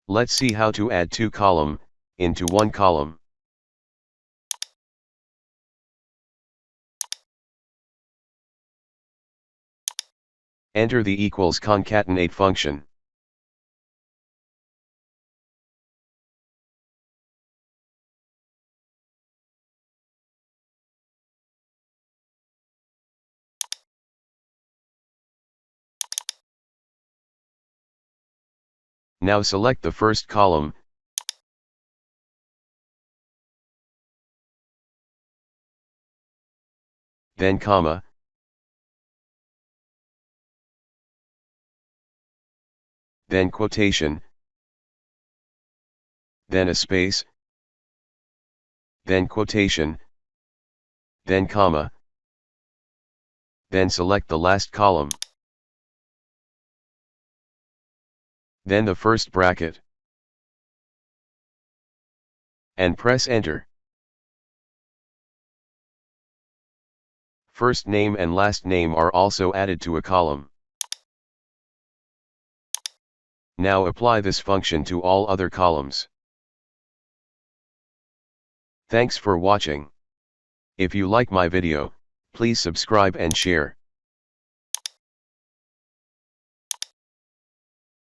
Let's see how to add two columns into one column. Enter the equals concatenate function. Now select the first column, then comma, then quotation, then a space, then quotation, then comma, then select the last column, then the first bracket, and press enter. First name and last name are also added to a column. Now apply this function to all other columns. Thanks for watching. If you like my video, please subscribe and share.